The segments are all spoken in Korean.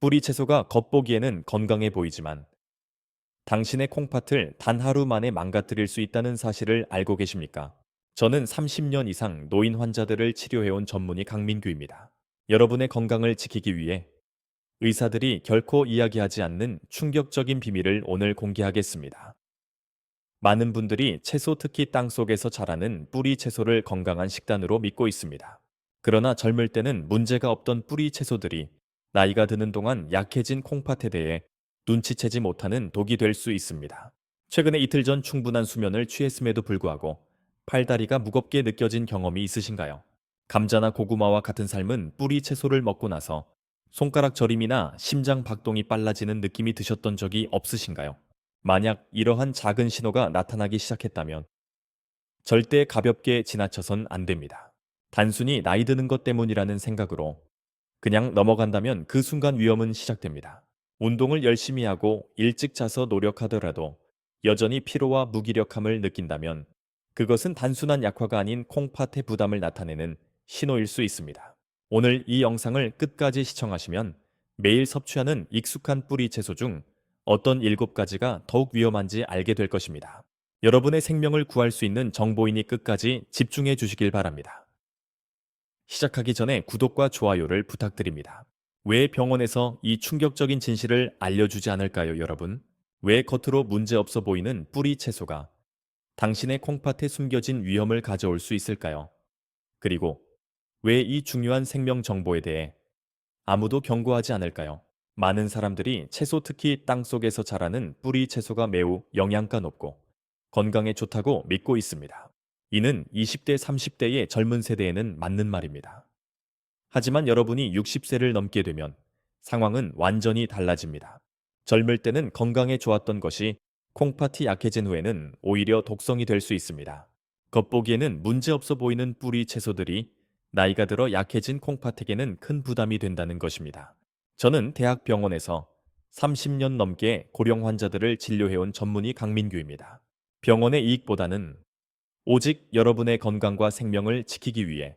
뿌리 채소가 겉보기에는 건강해 보이지만 당신의 콩팥을 단 하루 만에 망가뜨릴 수 있다는 사실을 알고 계십니까? 저는 30년 이상 노인 환자들을 치료해온 전문의 강민규입니다. 여러분의 건강을 지키기 위해 의사들이 결코 이야기하지 않는 충격적인 비밀을 오늘 공개하겠습니다. 많은 분들이 채소, 특히 땅속에서 자라는 뿌리 채소를 건강한 식단으로 믿고 있습니다. 그러나 젊을 때는 문제가 없던 뿌리 채소들이 나이가 드는 동안 약해진 콩팥에 대해 눈치채지 못하는 독이 될 수 있습니다. 최근에 이틀 전 충분한 수면을 취했음에도 불구하고 팔다리가 무겁게 느껴진 경험이 있으신가요? 감자나 고구마와 같은 삶은 뿌리 채소를 먹고 나서 손가락 저림이나 심장 박동이 빨라지는 느낌이 드셨던 적이 없으신가요? 만약 이러한 작은 신호가 나타나기 시작했다면 절대 가볍게 지나쳐선 안 됩니다. 단순히 나이 드는 것 때문이라는 생각으로 그냥 넘어간다면 그 순간 위험은 시작됩니다. 운동을 열심히 하고 일찍 자서 노력하더라도 여전히 피로와 무기력함을 느낀다면 그것은 단순한 약화가 아닌 콩팥의 부담을 나타내는 신호일 수 있습니다. 오늘 이 영상을 끝까지 시청하시면 매일 섭취하는 익숙한 뿌리 채소 중 어떤 7가지가 더욱 위험한지 알게 될 것입니다. 여러분의 생명을 구할 수 있는 정보이니 끝까지 집중해 주시길 바랍니다. 시작하기 전에 구독과 좋아요를 부탁드립니다. 왜 병원에서 이 충격적인 진실을 알려주지 않을까요, 여러분? 왜 겉으로 문제 없어 보이는 뿌리 채소가 당신의 콩팥에 숨겨진 위험을 가져올 수 있을까요? 그리고 왜 이 중요한 생명 정보에 대해 아무도 경고하지 않을까요? 많은 사람들이 채소, 특히 땅속에서 자라는 뿌리 채소가 매우 영양가 높고 건강에 좋다고 믿고 있습니다. 이는 20대, 30대의 젊은 세대에는 맞는 말입니다. 하지만 여러분이 60세를 넘게 되면 상황은 완전히 달라집니다. 젊을 때는 건강에 좋았던 것이 콩팥이 약해진 후에는 오히려 독성이 될 수 있습니다. 겉보기에는 문제없어 보이는 뿌리 채소들이 나이가 들어 약해진 콩팥에게는 큰 부담이 된다는 것입니다. 저는 대학병원에서 30년 넘게 고령 환자들을 진료해온 전문의 강민규입니다. 병원의 이익보다는 오직 여러분의 건강과 생명을 지키기 위해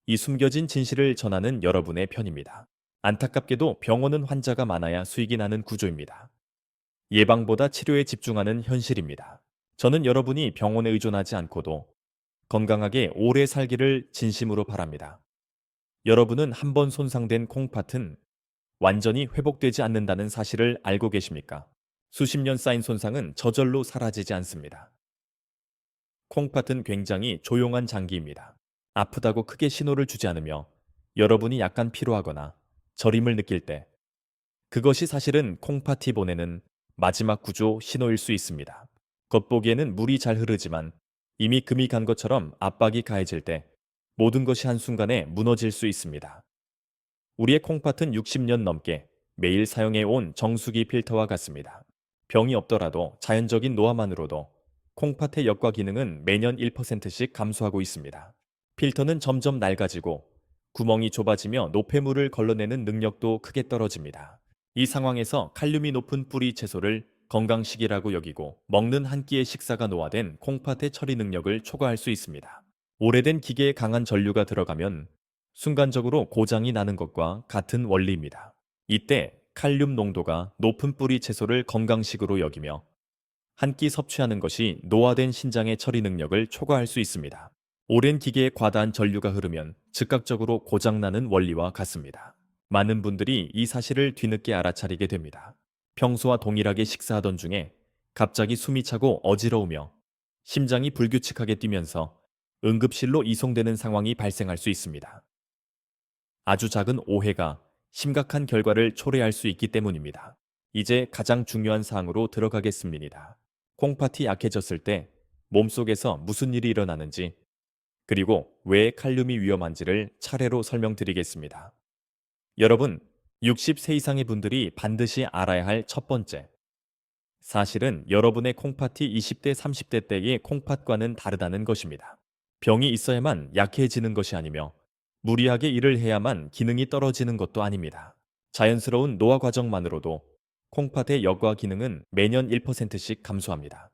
이 숨겨진 진실을 전하는 여러분의 편입니다. 안타깝게도 병원은 환자가 많아야 수익이 나는 구조입니다. 예방보다 치료에 집중하는 현실입니다. 저는 여러분이 병원에 의존하지 않고도 건강하게 오래 살기를 진심으로 바랍니다. 여러분은 한 번 손상된 콩팥은 완전히 회복되지 않는다는 사실을 알고 계십니까? 수십 년 쌓인 손상은 저절로 사라지지 않습니다. 콩팥은 굉장히 조용한 장기입니다. 아프다고 크게 신호를 주지 않으며 여러분이 약간 피로하거나 저림을 느낄 때 그것이 사실은 콩팥이 보내는 마지막 구조 신호일 수 있습니다. 겉보기에는 물이 잘 흐르지만 이미 금이 간 것처럼 압박이 가해질 때 모든 것이 한순간에 무너질 수 있습니다. 우리의 콩팥은 60년 넘게 매일 사용해 온 정수기 필터와 같습니다. 병이 없더라도 자연적인 노화만으로도 콩팥의 역과 기능은 매년 1%씩 감소하고 있습니다. 필터는 점점 낡아지고 구멍이 좁아지며 노폐물을 걸러내는 능력도 크게 떨어집니다. 이 상황에서 칼륨이 높은 뿌리 채소를 건강식이라고 여기고 먹는 한 끼의 식사가 노화된 콩팥의 처리 능력을 초과할 수 있습니다. 오래된 기계에 강한 전류가 들어가면 순간적으로 고장이 나는 것과 같은 원리입니다. 이때 칼륨 농도가 높은 뿌리 채소를 건강식으로 여기며 한 끼 섭취하는 것이 노화된 신장의 처리 능력을 초과할 수 있습니다. 오랜 기계에 과다한 전류가 흐르면 즉각적으로 고장나는 원리와 같습니다. 많은 분들이 이 사실을 뒤늦게 알아차리게 됩니다. 평소와 동일하게 식사하던 중에 갑자기 숨이 차고 어지러우며 심장이 불규칙하게 뛰면서 응급실로 이송되는 상황이 발생할 수 있습니다. 아주 작은 오해가 심각한 결과를 초래할 수 있기 때문입니다. 이제 가장 중요한 사항으로 들어가겠습니다. 콩팥이 약해졌을 때 몸속에서 무슨 일이 일어나는지, 그리고 왜 칼륨이 위험한지를 차례로 설명드리겠습니다. 여러분, 60세 이상의 분들이 반드시 알아야 할 첫 번째. 사실은 여러분의 콩팥이 20대, 30대 때의 콩팥과는 다르다는 것입니다. 병이 있어야만 약해지는 것이 아니며 무리하게 일을 해야만 기능이 떨어지는 것도 아닙니다. 자연스러운 노화 과정만으로도 콩팥의 역과 기능은 매년 1%씩 감소합니다.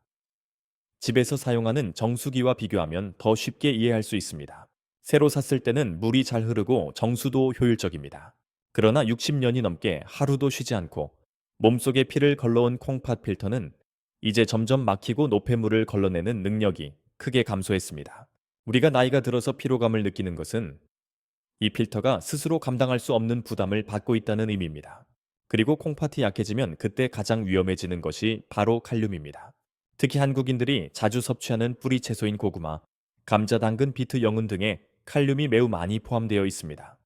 집에서 사용하는 정수기와 비교하면 더 쉽게 이해할 수 있습니다. 새로 샀을 때는 물이 잘 흐르고 정수도 효율적입니다. 그러나 60년이 넘게 하루도 쉬지 않고 몸속에 피를 걸러온 콩팥 필터는 이제 점점 막히고 노폐물을 걸러내는 능력이 크게 감소했습니다. 우리가 나이가 들어서 피로감을 느끼는 것은 이 필터가 스스로 감당할 수 없는 부담을 받고 있다는 의미입니다. 그리고 콩팥이 약해지면 그때 가장 위험해지는 것이 바로 칼륨입니다. 특히 한국인들이 자주 섭취하는 뿌리 채소인 고구마, 감자, 당근, 비트, 영훈 등에 칼륨이 매우 많이 포함되어 있습니다.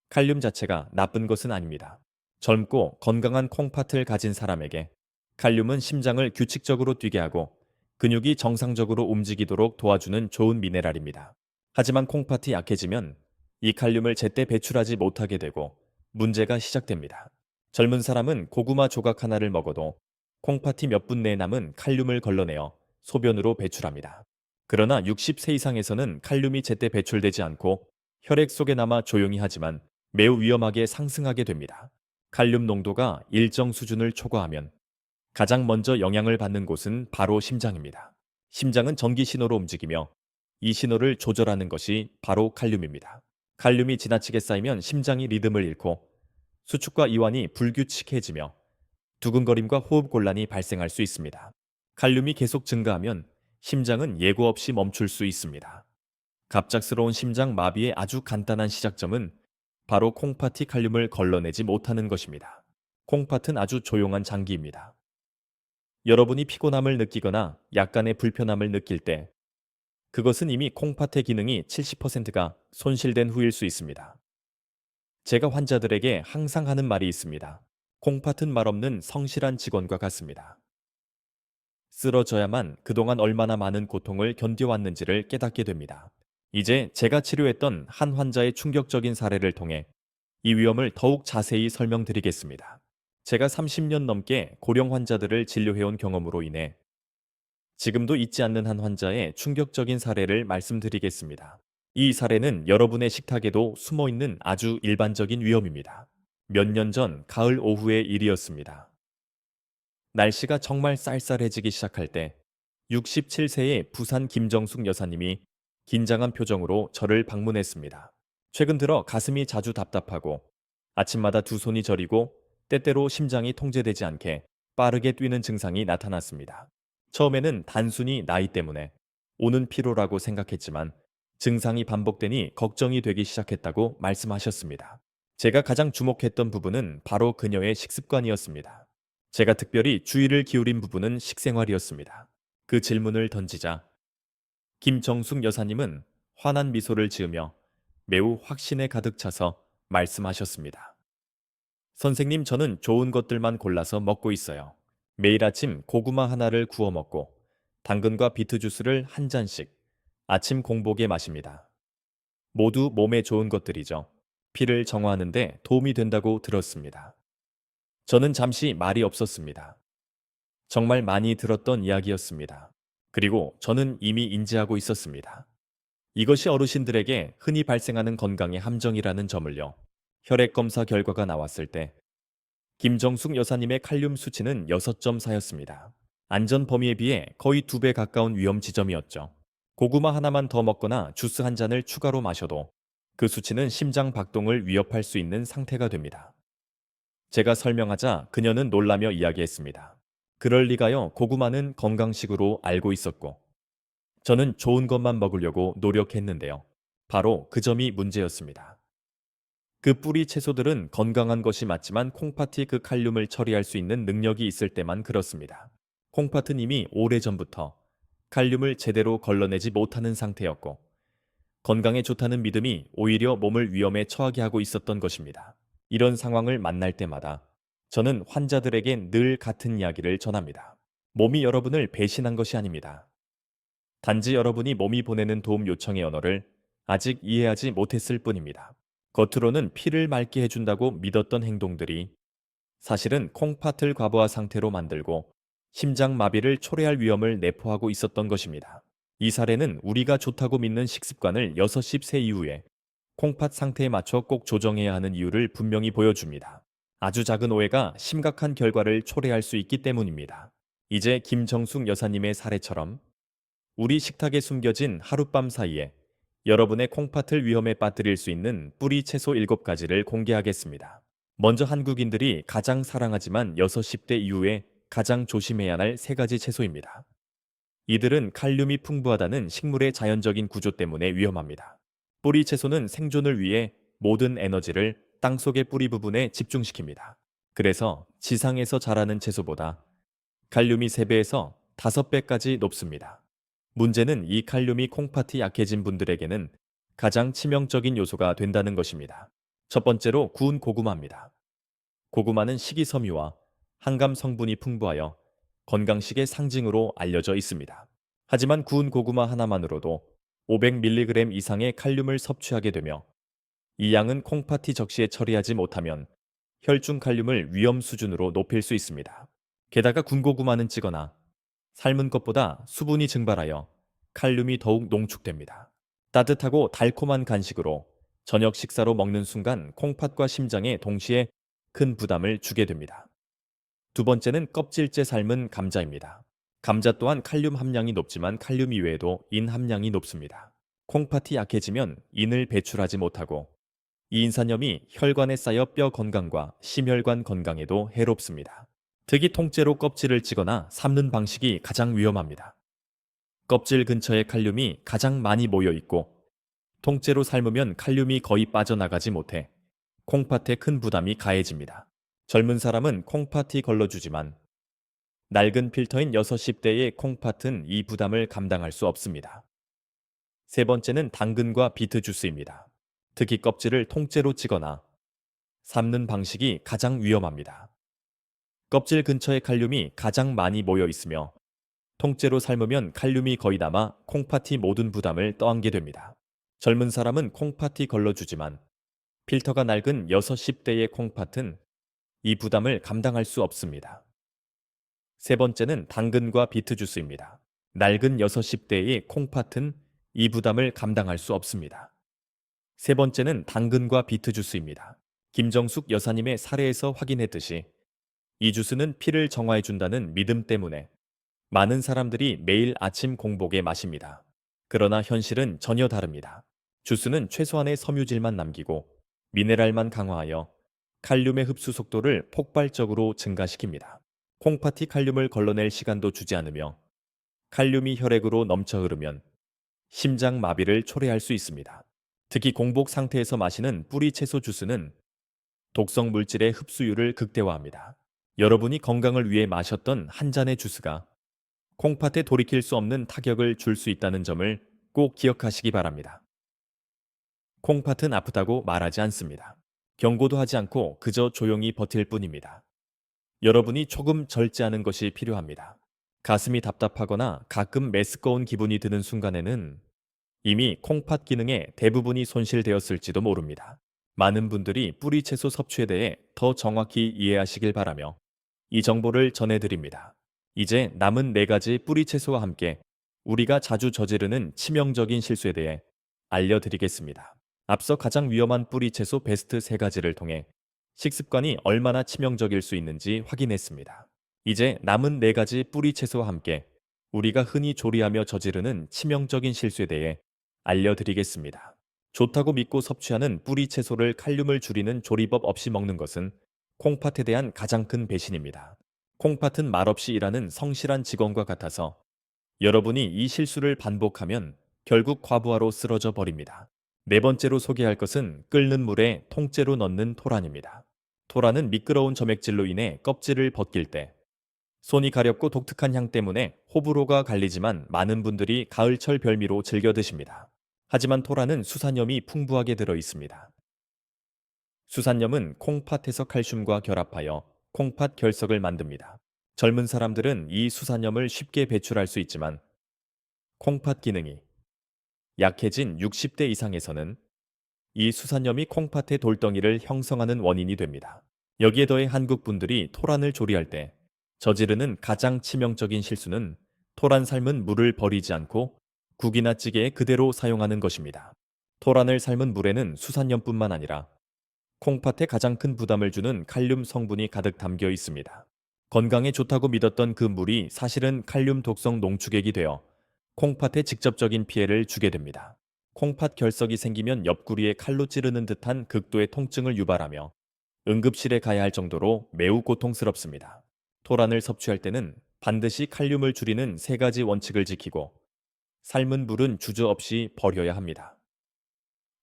칼륨 자체가 나쁜 것은 아닙니다. 젊고 건강한 콩팥을 가진 사람에게 칼륨은 심장을 규칙적으로 뛰게 하고 근육이 정상적으로 움직이도록 도와주는 좋은 미네랄입니다. 하지만 콩팥이 약해지면 이 칼륨을 제때 배출하지 못하게 되고 문제가 시작됩니다. 젊은 사람은 고구마 조각 하나를 먹어도 콩팥이 몇 분 내에 남은 칼륨을 걸러내어 소변으로 배출합니다. 그러나 60세 이상에서는 칼륨이 제때 배출되지 않고 혈액 속에 남아 조용히 하지만 매우 위험하게 상승하게 됩니다. 칼륨 농도가 일정 수준을 초과하면 가장 먼저 영향을 받는 곳은 바로 심장입니다. 심장은 전기 신호로 움직이며 이 신호를 조절하는 것이 바로 칼륨입니다. 칼륨이 지나치게 쌓이면 심장이 리듬을 잃고 수축과 이완이 불규칙해지며 두근거림과 호흡 곤란이 발생할 수 있습니다. 칼륨이 계속 증가하면 심장은 예고 없이 멈출 수 있습니다. 갑작스러운 심장 마비의 아주 간단한 시작점은 바로 콩팥이 칼륨을 걸러내지 못하는 것입니다. 콩팥은 아주 조용한 장기입니다. 여러분이 피곤함을 느끼거나 약간의 불편함을 느낄 때 그것은 이미 콩팥의 기능이 70%가 손실된 후일 수 있습니다. 제가 환자들에게 항상 하는 말이 있습니다. 콩팥은 말없는 성실한 직원과 같습니다. 쓰러져야만 그동안 얼마나 많은 고통을 견뎌왔는지를 깨닫게 됩니다. 이제 제가 치료했던 한 환자의 충격적인 사례를 통해 이 위험을 더욱 자세히 설명드리겠습니다. 제가 30년 넘게 고령 환자들을 진료해온 경험으로 인해 지금도 잊지 않는 한 환자의 충격적인 사례를 말씀드리겠습니다. 이 사례는 여러분의 식탁에도 숨어 있는 아주 일반적인 위험입니다. 몇 년 전 가을 오후의 일이었습니다. 날씨가 정말 쌀쌀해지기 시작할 때 67세의 부산 김정숙 여사님이 긴장한 표정으로 저를 방문했습니다. 최근 들어 가슴이 자주 답답하고 아침마다 두 손이 저리고 때때로 심장이 통제되지 않게 빠르게 뛰는 증상이 나타났습니다. 처음에는 단순히 나이 때문에 오는 피로라고 생각했지만 증상이 반복되니 걱정이 되기 시작했다고 말씀하셨습니다. 제가 가장 주목했던 부분은 바로 그녀의 식습관이었습니다. 제가 특별히 주의를 기울인 부분은 식생활이었습니다. 그 질문을 던지자 김정숙 여사님은 환한 미소를 지으며 매우 확신에 가득 차서 말씀하셨습니다. 선생님, 저는 좋은 것들만 골라서 먹고 있어요. 매일 아침 고구마 하나를 구워 먹고 당근과 비트 주스를 한 잔씩 아침 공복에 마십니다. 모두 몸에 좋은 것들이죠. 피를 정화하는 데 도움이 된다고 들었습니다. 저는 잠시 말이 없었습니다. 정말 많이 들었던 이야기였습니다. 그리고 저는 이미 인지하고 있었습니다. 이것이 어르신들에게 흔히 발생하는 건강의 함정이라는 점을요. 혈액 검사 결과가 나왔을 때 김정숙 여사님의 칼륨 수치는 6.4였습니다. 안전 범위에 비해 거의 2배 가까운 위험 지점이었죠. 고구마 하나만 더 먹거나 주스 한 잔을 추가로 마셔도 그 수치는 심장 박동을 위협할 수 있는 상태가 됩니다. 제가 설명하자 그녀는 놀라며 이야기했습니다. 그럴 리가요. 고구마는 건강식으로 알고 있었고 저는 좋은 것만 먹으려고 노력했는데요. 바로 그 점이 문제였습니다. 그 뿌리 채소들은 건강한 것이 맞지만 콩팥이 그 칼륨을 처리할 수 있는 능력이 있을 때만 그렇습니다. 콩팥은 이미 오래전부터 칼륨을 제대로 걸러내지 못하는 상태였고 건강에 좋다는 믿음이 오히려 몸을 위험에 처하게 하고 있었던 것입니다. 이런 상황을 만날 때마다 저는 환자들에게 늘 같은 이야기를 전합니다. 몸이 여러분을 배신한 것이 아닙니다. 단지 여러분이 몸이 보내는 도움 요청의 언어를 아직 이해하지 못했을 뿐입니다. 겉으로는 피를 맑게 해준다고 믿었던 행동들이 사실은 콩팥을 과부하 상태로 만들고 심장 마비를 초래할 위험을 내포하고 있었던 것입니다. 이 사례는 우리가 좋다고 믿는 식습관을 6세 이후에 콩팥 상태에 맞춰 꼭 조정해야 하는 이유를 분명히 보여줍니다. 아주 작은 오해가 심각한 결과를 초래할 수 있기 때문입니다. 이제 김정숙 여사님의 사례처럼 우리 식탁에 숨겨진 하룻밤 사이에 여러분의 콩팥을 위험에 빠뜨릴 수 있는 뿌리 채소 7가지를 공개하겠습니다. 먼저 한국인들이 가장 사랑하지만 6, 10대 이후에 가장 조심해야 할 3가지 채소입니다. 이들은 칼륨이 풍부하다는 식물의 자연적인 구조 때문에 위험합니다. 뿌리 채소는 생존을 위해 모든 에너지를 땅속의 뿌리 부분에 집중시킵니다. 그래서 지상에서 자라는 채소보다 칼륨이 3배에서 5배까지 높습니다. 문제는 이 칼륨이 콩팥이 약해진 분들에게는 가장 치명적인 요소가 된다는 것입니다. 첫 번째로 구운 고구마입니다. 고구마는 식이섬유와 항암 성분이 풍부하여 건강식의 상징으로 알려져 있습니다. 하지만 구운 고구마 하나만으로도 500mg 이상의 칼륨을 섭취하게 되며 이 양은 콩팥이 적시에 처리하지 못하면 혈중 칼륨을 위험 수준으로 높일 수 있습니다. 게다가 군고구마는 찌거나 삶은 것보다 수분이 증발하여 칼륨이 더욱 농축됩니다. 따뜻하고 달콤한 간식으로 저녁 식사로 먹는 순간 콩팥과 심장에 동시에 큰 부담을 주게 됩니다. 두 번째는 껍질째 삶은 감자입니다. 감자 또한 칼륨 함량이 높지만 칼륨 이외에도 인 함량이 높습니다. 콩팥이 약해지면 인을 배출하지 못하고 이 인산염이 혈관에 쌓여 뼈 건강과 심혈관 건강에도 해롭습니다. 특히 통째로 껍질을 찌거나 삶는 방식이 가장 위험합니다. 껍질 근처에 칼륨이 가장 많이 모여 있고 통째로 삶으면 칼륨이 거의 빠져나가지 못해 콩팥에 큰 부담이 가해집니다. 젊은 사람은 콩팥이 걸러주지만 낡은 필터인 6, 10대의 콩팥은 이 부담을 감당할 수 없습니다. 세 번째는 당근과 비트 주스입니다. 특히 껍질을 통째로 찌거나 삶는 방식이 가장 위험합니다. 껍질 근처에 칼륨이 가장 많이 모여 있으며 통째로 삶으면 칼륨이 거의 남아 콩팥이 모든 부담을 떠안게 됩니다. 젊은 사람은 콩팥이 걸러주지만 필터가 낡은 6, 10대의 콩팥은 이 부담을 감당할 수 없습니다. 세 번째는 당근과 비트 주스입니다. 낡은 6, 10대의 콩팥은 이 부담을 감당할 수 없습니다. 세 번째는 당근과 비트 주스입니다. 김정숙 여사님의 사례에서 확인했듯이 이 주스는 피를 정화해준다는 믿음 때문에 많은 사람들이 매일 아침 공복에 마십니다. 그러나 현실은 전혀 다릅니다. 주스는 최소한의 섬유질만 남기고 미네랄만 강화하여 칼륨의 흡수 속도를 폭발적으로 증가시킵니다. 콩팥이 칼륨을 걸러낼 시간도 주지 않으며 칼륨이 혈액으로 넘쳐 흐르면 심장 마비를 초래할 수 있습니다. 특히 공복 상태에서 마시는 뿌리 채소 주스는 독성 물질의 흡수율을 극대화합니다. 여러분이 건강을 위해 마셨던 한 잔의 주스가 콩팥에 돌이킬 수 없는 타격을 줄 수 있다는 점을 꼭 기억하시기 바랍니다. 콩팥은 아프다고 말하지 않습니다. 경고도 하지 않고 그저 조용히 버틸 뿐입니다. 여러분이 조금 절제하는 것이 필요합니다. 가슴이 답답하거나 가끔 메스꺼운 기분이 드는 순간에는 이미 콩팥 기능의 대부분이 손실되었을지도 모릅니다. 많은 분들이 뿌리 채소 섭취에 대해 더 정확히 이해하시길 바라며 이 정보를 전해드립니다. 이제 남은 4가지 뿌리 채소와 함께 우리가 자주 저지르는 치명적인 실수에 대해 알려드리겠습니다. 앞서 가장 위험한 뿌리 채소 베스트 3가지를 통해 식습관이 얼마나 치명적일 수 있는지 확인했습니다. 이제 남은 4가지 뿌리 채소와 함께 우리가 흔히 조리하며 저지르는 치명적인 실수에 대해 알려드리겠습니다. 좋다고 믿고 섭취하는 뿌리 채소를 칼륨을 줄이는 조리법 없이 먹는 것은 콩팥에 대한 가장 큰 배신입니다. 콩팥은 말없이 일하는 성실한 직원과 같아서 여러분이 이 실수를 반복하면 결국 과부하로 쓰러져 버립니다. 네 번째로 소개할 것은 끓는 물에 통째로 넣는 토란입니다. 토란은 미끄러운 점액질로 인해 껍질을 벗길 때 손이 가렵고 독특한 향 때문에 호불호가 갈리지만 많은 분들이 가을철 별미로 즐겨 드십니다. 하지만 토란은 수산염이 풍부하게 들어 있습니다. 수산염은 콩팥에서 칼슘과 결합하여 콩팥 결석을 만듭니다. 젊은 사람들은 이 수산염을 쉽게 배출할 수 있지만 콩팥 기능이 약해진 60대 이상에서는 이 수산염이 콩팥의 돌덩이를 형성하는 원인이 됩니다. 여기에 더해 한국 분들이 토란을 조리할 때 저지르는 가장 치명적인 실수는 토란 삶은 물을 버리지 않고 국이나 찌개에 그대로 사용하는 것입니다. 토란을 삶은 물에는 수산염뿐만 아니라 콩팥에 가장 큰 부담을 주는 칼륨 성분이 가득 담겨 있습니다. 건강에 좋다고 믿었던 그 물이 사실은 칼륨 독성 농축액이 되어 콩팥에 직접적인 피해를 주게 됩니다. 콩팥 결석이 생기면 옆구리에 칼로 찌르는 듯한 극도의 통증을 유발하며 응급실에 가야 할 정도로 매우 고통스럽습니다. 토란을 섭취할 때는 반드시 칼륨을 줄이는 세 가지 원칙을 지키고 삶은 물은 주저없이 버려야 합니다.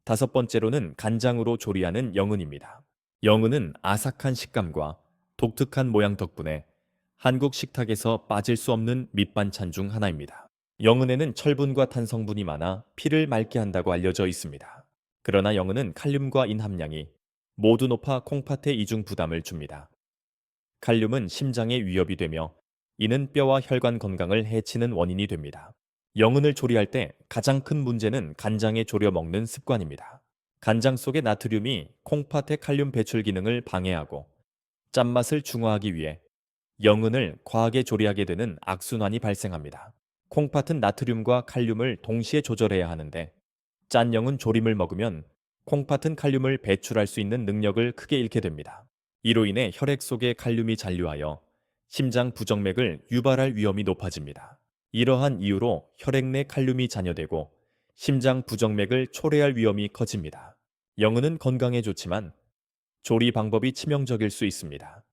다섯 번째로는 간장으로 조리하는 영은입니다. 영은은 아삭한 식감과 독특한 모양 덕분에 한국 식탁에서 빠질 수 없는 밑반찬 중 하나입니다. 영은에는 철분과 탄 성분이 많아 피를 맑게 한다고 알려져 있습니다. 그러나 영은은 칼륨과 인 함량이 모두 높아 콩팥에 이중 부담을 줍니다. 칼륨은 심장에 위협이 되며 이는 뼈와 혈관 건강을 해치는 원인이 됩니다. 영은을 조리할 때 가장 큰 문제는 간장에 졸여 먹는 습관입니다. 간장 속의 나트륨이 콩팥의 칼륨 배출 기능을 방해하고 짠맛을 중화하기 위해 영은을 과하게 조리하게 되는 악순환이 발생합니다. 콩팥은 나트륨과 칼륨을 동시에 조절해야 하는데 짠 영은 조림을 먹으면 콩팥은 칼륨을 배출할 수 있는 능력을 크게 잃게 됩니다. 이로 인해 혈액 속에 칼륨이 잔류하여 심장 부정맥을 유발할 위험이 높아집니다. 이러한 이유로 혈액 내 칼륨이 잔여되고 심장 부정맥을 초래할 위험이 커집니다. 영은은 건강에 좋지만 조리 방법이 치명적일 수 있습니다.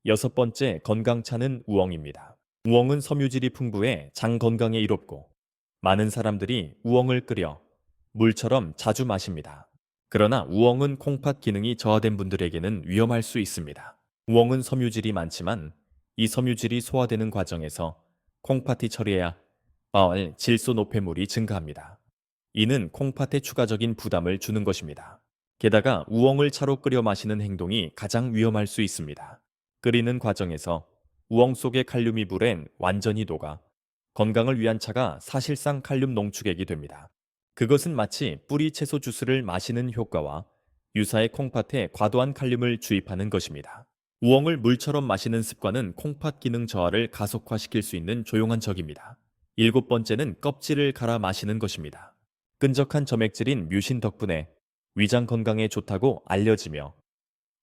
여섯 번째, 건강차는 우엉입니다. 우엉은 섬유질이 풍부해 장 건강에 이롭고 많은 사람들이 우엉을 끓여 물처럼 자주 마십니다. 그러나 우엉은 콩팥 기능이 저하된 분들에게는 위험할 수 있습니다. 우엉은 섬유질이 많지만 이 섬유질이 소화되는 과정에서 콩팥이 처리해야 할 질소 노폐물이 증가합니다. 이는 콩팥에 추가적인 부담을 주는 것입니다. 게다가 우엉을 차로 끓여 마시는 행동이 가장 위험할 수 있습니다. 끓이는 과정에서 우엉 속의 칼륨이 불엔 완전히 녹아 건강을 위한 차가 사실상 칼륨 농축액이 됩니다. 그것은 마치 뿌리 채소 주스를 마시는 효과와 유사의 콩팥에 과도한 칼륨을 주입하는 것입니다. 우엉을 물처럼 마시는 습관은 콩팥 기능 저하를 가속화시킬 수 있는 조용한 적입니다. 일곱 번째는 껍질을 갈아 마시는 것입니다. 끈적한 점액질인 뮤신 덕분에 위장 건강에 좋다고 알려지며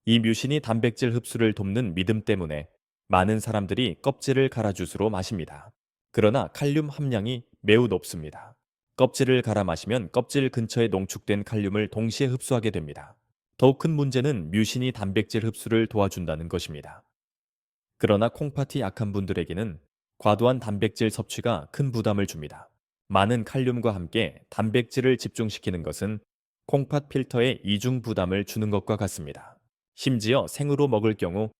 이 뮤신이 단백질 흡수를 돕는 믿음 때문에 많은 사람들이 껍질을 갈아 주스로 마십니다. 그러나 칼륨 함량이 매우 높습니다. 껍질을 갈아 마시면 껍질 근처에 농축된 칼륨을 동시에 흡수하게 됩니다. 더욱 큰 문제는 뮤신이 단백질 흡수를 도와준다는 것입니다. 그러나 콩팥이 약한 분들에게는 과도한 단백질 섭취가 큰 부담을 줍니다. 많은 칼륨과 함께 단백질을 집중시키는 것은 콩팥 필터에 이중 부담을 주는 것과 같습니다. 심지어 생으로 먹을 경우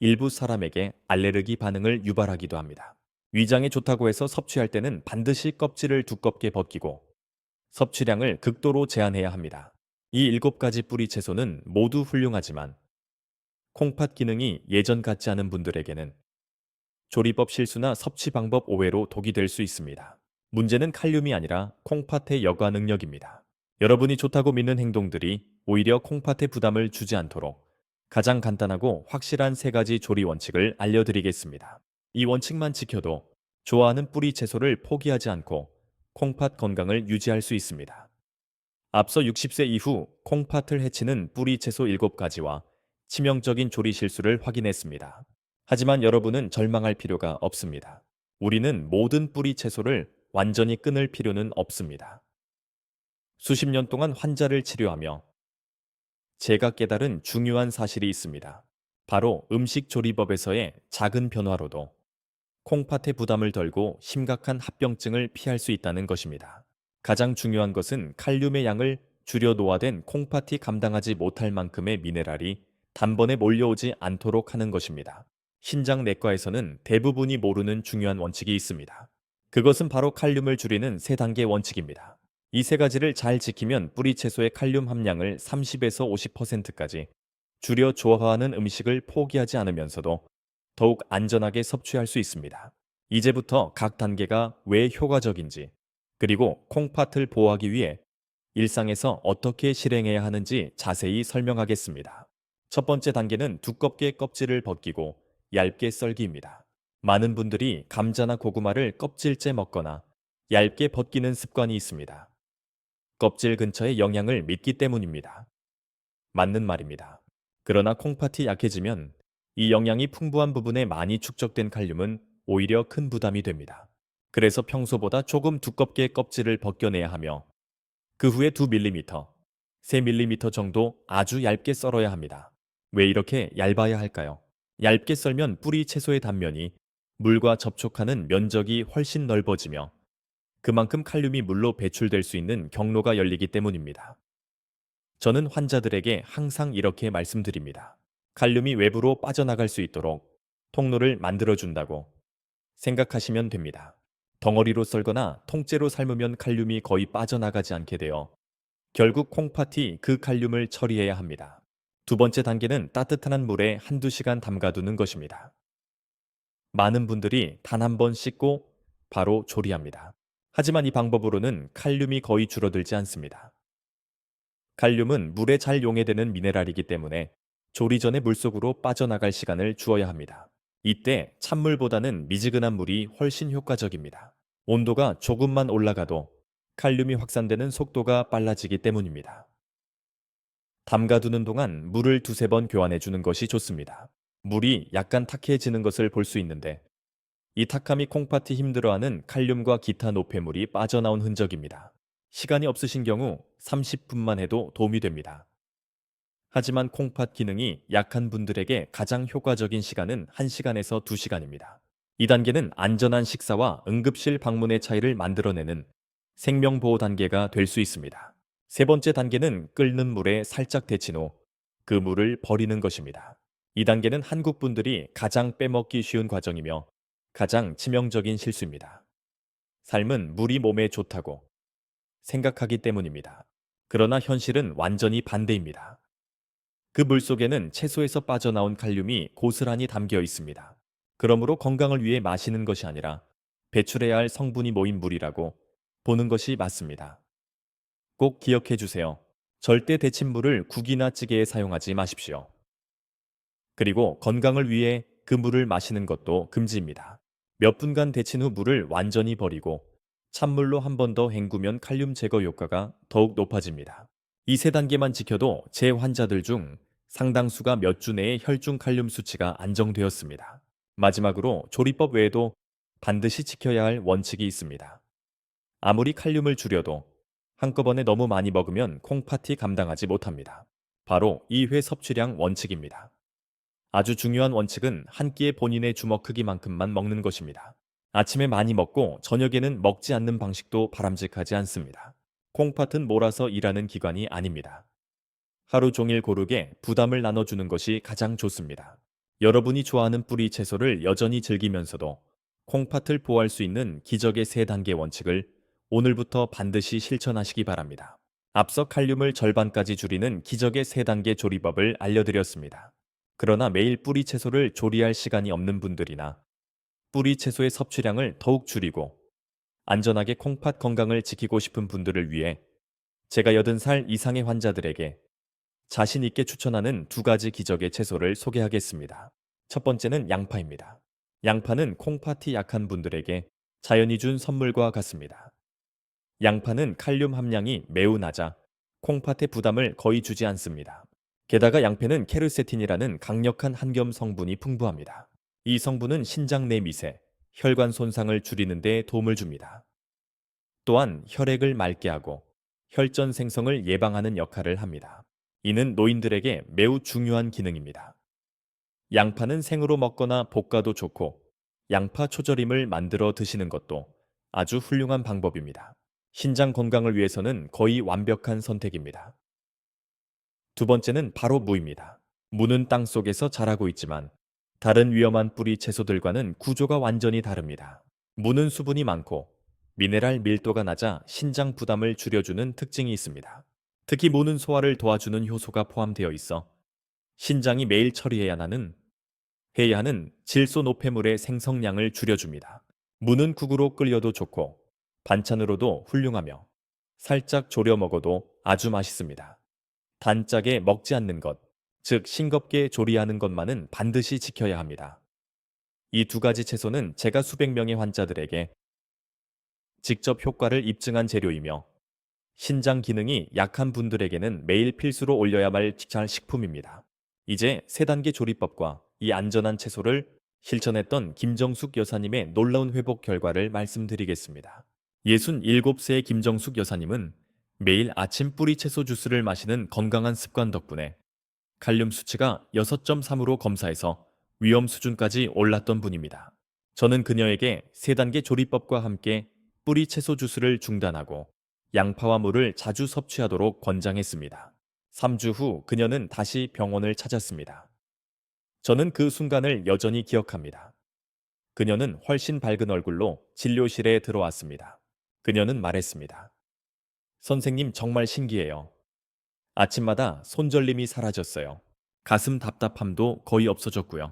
일부 사람에게 알레르기 반응을 유발하기도 합니다. 위장에 좋다고 해서 섭취할 때는 반드시 껍질을 두껍게 벗기고 섭취량을 극도로 제한해야 합니다. 이 일곱 가지 뿌리 채소는 모두 훌륭하지만 콩팥 기능이 예전 같지 않은 분들에게는 조리법 실수나 섭취 방법 오해로 독이 될 수 있습니다. 문제는 칼륨이 아니라 콩팥의 여과 능력입니다. 여러분이 좋다고 믿는 행동들이 오히려 콩팥에 부담을 주지 않도록 가장 간단하고 확실한 세 가지 조리 원칙을 알려드리겠습니다. 이 원칙만 지켜도 좋아하는 뿌리 채소를 포기하지 않고 콩팥 건강을 유지할 수 있습니다. 앞서 60세 이후 콩팥을 해치는 뿌리 채소 7가지와 치명적인 조리 실수를 확인했습니다. 하지만 여러분은 절망할 필요가 없습니다. 우리는 모든 뿌리 채소를 완전히 끊을 필요는 없습니다. 수십 년 동안 환자를 치료하며 제가 깨달은 중요한 사실이 있습니다. 바로 음식 조리법에서의 작은 변화로도 콩팥의 부담을 덜고 심각한 합병증을 피할 수 있다는 것입니다. 가장 중요한 것은 칼륨의 양을 줄여 노화된 콩팥이 감당하지 못할 만큼의 미네랄이 단번에 몰려오지 않도록 하는 것입니다. 신장내과에서는 대부분이 모르는 중요한 원칙이 있습니다. 그것은 바로 칼륨을 줄이는 세 단계 원칙입니다. 이 세 가지를 잘 지키면 뿌리 채소의 칼륨 함량을 30에서 50%까지 줄여 조화하는 음식을 포기하지 않으면서도 더욱 안전하게 섭취할 수 있습니다. 이제부터 각 단계가 왜 효과적인지, 그리고 콩팥을 보호하기 위해 일상에서 어떻게 실행해야 하는지 자세히 설명하겠습니다. 첫 번째 단계는 두껍게 껍질을 벗기고 얇게 썰기입니다. 많은 분들이 감자나 고구마를 껍질째 먹거나 얇게 벗기는 습관이 있습니다. 껍질 근처의 영양을 믿기 때문입니다. 맞는 말입니다. 그러나 콩팥이 약해지면 이 영양이 풍부한 부분에 많이 축적된 칼륨은 오히려 큰 부담이 됩니다. 그래서 평소보다 조금 두껍게 껍질을 벗겨내야 하며 그 후에 2mm, 3mm 정도 아주 얇게 썰어야 합니다. 왜 이렇게 얇아야 할까요? 얇게 썰면 뿌리 채소의 단면이 물과 접촉하는 면적이 훨씬 넓어지며 그만큼 칼륨이 물로 배출될 수 있는 경로가 열리기 때문입니다. 저는 환자들에게 항상 이렇게 말씀드립니다. 칼륨이 외부로 빠져나갈 수 있도록 통로를 만들어준다고 생각하시면 됩니다. 덩어리로 썰거나 통째로 삶으면 칼륨이 거의 빠져나가지 않게 되어 결국 콩팥이 그 칼륨을 처리해야 합니다. 두 번째 단계는 따뜻한 물에 한두 시간 담가두는 것입니다. 많은 분들이 단 한 번 씻고 바로 조리합니다. 하지만 이 방법으로는 칼륨이 거의 줄어들지 않습니다. 칼륨은 물에 잘 용해되는 미네랄이기 때문에 조리 전에 물속으로 빠져나갈 시간을 주어야 합니다. 이때 찬물보다는 미지근한 물이 훨씬 효과적입니다. 온도가 조금만 올라가도 칼륨이 확산되는 속도가 빨라지기 때문입니다. 담가두는 동안 물을 두세 번 교환해 주는 것이 좋습니다. 물이 약간 탁해지는 것을 볼 수 있는데 이 탁함이 콩팥이 힘들어하는 칼륨과 기타 노폐물이 빠져나온 흔적입니다. 시간이 없으신 경우 30분만 해도 도움이 됩니다. 하지만 콩팥 기능이 약한 분들에게 가장 효과적인 시간은 1시간에서 2시간입니다. 이 단계는 안전한 식사와 응급실 방문의 차이를 만들어내는 생명보호 단계가 될 수 있습니다. 세 번째 단계는 끓는 물에 살짝 데친 후 그 물을 버리는 것입니다. 이 단계는 한국 분들이 가장 빼먹기 쉬운 과정이며 가장 치명적인 실수입니다. 삶은 물이 몸에 좋다고 생각하기 때문입니다. 그러나 현실은 완전히 반대입니다. 그 물 속에는 채소에서 빠져나온 칼륨이 고스란히 담겨 있습니다. 그러므로 건강을 위해 마시는 것이 아니라 배출해야 할 성분이 모인 물이라고 보는 것이 맞습니다. 꼭 기억해 주세요. 절대 데친 물을 국이나 찌개에 사용하지 마십시오. 그리고 건강을 위해 그 물을 마시는 것도 금지입니다. 몇 분간 데친 후 물을 완전히 버리고 찬물로 한 번 더 헹구면 칼륨 제거 효과가 더욱 높아집니다. 이 세 단계만 지켜도 제 환자들 중 상당수가 몇 주 내에 혈중 칼륨 수치가 안정되었습니다. 마지막으로 조리법 외에도 반드시 지켜야 할 원칙이 있습니다. 아무리 칼륨을 줄여도 한꺼번에 너무 많이 먹으면 콩팥이 감당하지 못합니다. 바로 2회 섭취량 원칙입니다. 아주 중요한 원칙은 한 끼에 본인의 주먹 크기만큼만 먹는 것입니다. 아침에 많이 먹고 저녁에는 먹지 않는 방식도 바람직하지 않습니다. 콩팥은 몰아서 일하는 기관이 아닙니다. 하루 종일 고르게 부담을 나눠주는 것이 가장 좋습니다. 여러분이 좋아하는 뿌리 채소를 여전히 즐기면서도 콩팥을 보호할 수 있는 기적의 3단계 원칙을 오늘부터 반드시 실천하시기 바랍니다. 앞서 칼륨을 절반까지 줄이는 기적의 3단계 조리법을 알려드렸습니다. 그러나 매일 뿌리 채소를 조리할 시간이 없는 분들이나 뿌리 채소의 섭취량을 더욱 줄이고 안전하게 콩팥 건강을 지키고 싶은 분들을 위해 제가 80살 이상의 환자들에게 자신 있게 추천하는 2가지 기적의 채소를 소개하겠습니다. 첫 번째는 양파입니다. 양파는 콩팥이 약한 분들에게 자연이 준 선물과 같습니다. 양파는 칼륨 함량이 매우 낮아 콩팥의 부담을 거의 주지 않습니다. 게다가 양패는 케르세틴이라는 강력한 한겸 성분이 풍부합니다. 이 성분은 신장 내 미세, 혈관 손상을 줄이는 데 도움을 줍니다. 또한 혈액을 맑게 하고 혈전 생성을 예방하는 역할을 합니다. 이는 노인들에게 매우 중요한 기능입니다. 양파는 생으로 먹거나 볶아도 좋고 양파 초절임을 만들어 드시는 것도 아주 훌륭한 방법입니다. 신장 건강을 위해서는 거의 완벽한 선택입니다. 두 번째는 바로 무입니다. 무는 땅 속에서 자라고 있지만 다른 위험한 뿌리 채소들과는 구조가 완전히 다릅니다. 무는 수분이 많고 미네랄 밀도가 낮아 신장 부담을 줄여주는 특징이 있습니다. 특히 무는 소화를 도와주는 효소가 포함되어 있어 신장이 매일 해야 하는 질소 노폐물의 생성량을 줄여줍니다. 무는 국으로 끓여도 좋고 반찬으로도 훌륭하며 살짝 졸여 먹어도 아주 맛있습니다. 단짝에 먹지 않는 것, 즉 싱겁게 조리하는 것만은 반드시 지켜야 합니다. 이 2가지 채소는 제가 수백 명의 환자들에게 직접 효과를 입증한 재료이며 신장 기능이 약한 분들에게는 매일 필수로 올려야만 할 식품입니다. 이제 3단계 조리법과 이 안전한 채소를 실천했던 김정숙 여사님의 놀라운 회복 결과를 말씀드리겠습니다. 67세의 김정숙 여사님은 매일 아침 뿌리 채소 주스를 마시는 건강한 습관 덕분에 칼륨 수치가 6.3으로 검사해서 위험 수준까지 올랐던 분입니다. 저는 그녀에게 3단계 조리법과 함께 뿌리 채소 주스를 중단하고 양파와 물을 자주 섭취하도록 권장했습니다. 3주 후 그녀는 다시 병원을 찾았습니다. 저는 그 순간을 여전히 기억합니다. 그녀는 훨씬 밝은 얼굴로 진료실에 들어왔습니다. 그녀는 말했습니다. 선생님 정말 신기해요. 아침마다 손절림이 사라졌어요. 가슴 답답함도 거의 없어졌고요.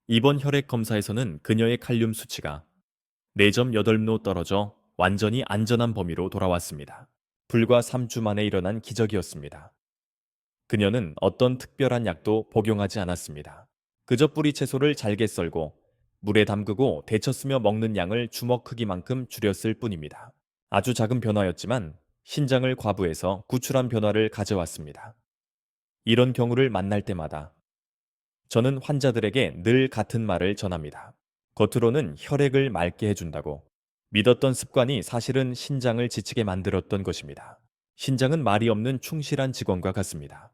이번 혈액 검사에서는 그녀의 칼륨 수치가 4.8로 떨어져 완전히 안전한 범위로 돌아왔습니다. 불과 3주 만에 일어난 기적이었습니다. 그녀는 어떤 특별한 약도 복용하지 않았습니다. 그저 뿌리 채소를 잘게 썰고 물에 담그고 데쳐 쓰며 먹는 양을 주먹 크기만큼 줄였을 뿐입니다. 아주 작은 변화였지만 신장을 과부해서 구출한 변화를 가져왔습니다. 이런 경우를 만날 때마다 저는 환자들에게 늘 같은 말을 전합니다. 겉으로는 혈액을 맑게 해준다고 믿었던 습관이 사실은 신장을 지치게 만들었던 것입니다. 신장은 말이 없는 충실한 직원과 같습니다.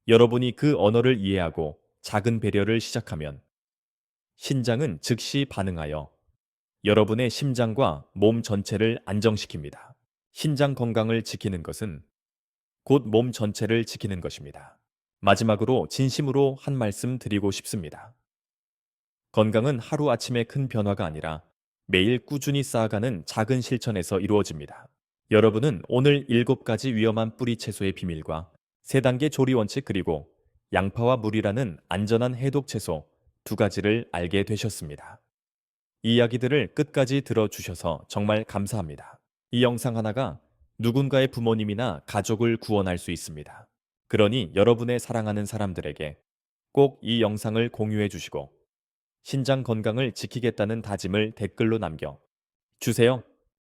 여러분이 그 언어를 이해하고 작은 배려를 시작하면 신장은 즉시 반응하여 여러분의 심장과 몸 전체를 안정시킵니다. 신장 건강을 지키는 것은 곧 몸 전체를 지키는 것입니다. 마지막으로 진심으로 한 말씀 드리고 싶습니다. 건강은 하루아침에 큰 변화가 아니라 매일 꾸준히 쌓아가는 작은 실천에서 이루어집니다. 여러분은 오늘 7가지 위험한 뿌리 채소의 비밀과 3단계 조리 원칙 그리고 양파와 물이라는 안전한 해독 채소 2가지를 알게 되셨습니다. 이 이야기들을 끝까지 들어주셔서 정말 감사합니다. 이 영상 하나가 누군가의 부모님이나 가족을 구원할 수 있습니다. 그러니 여러분의 사랑하는 사람들에게 꼭 이 영상을 공유해 주시고 신장 건강을 지키겠다는 다짐을 댓글로 남겨 주세요.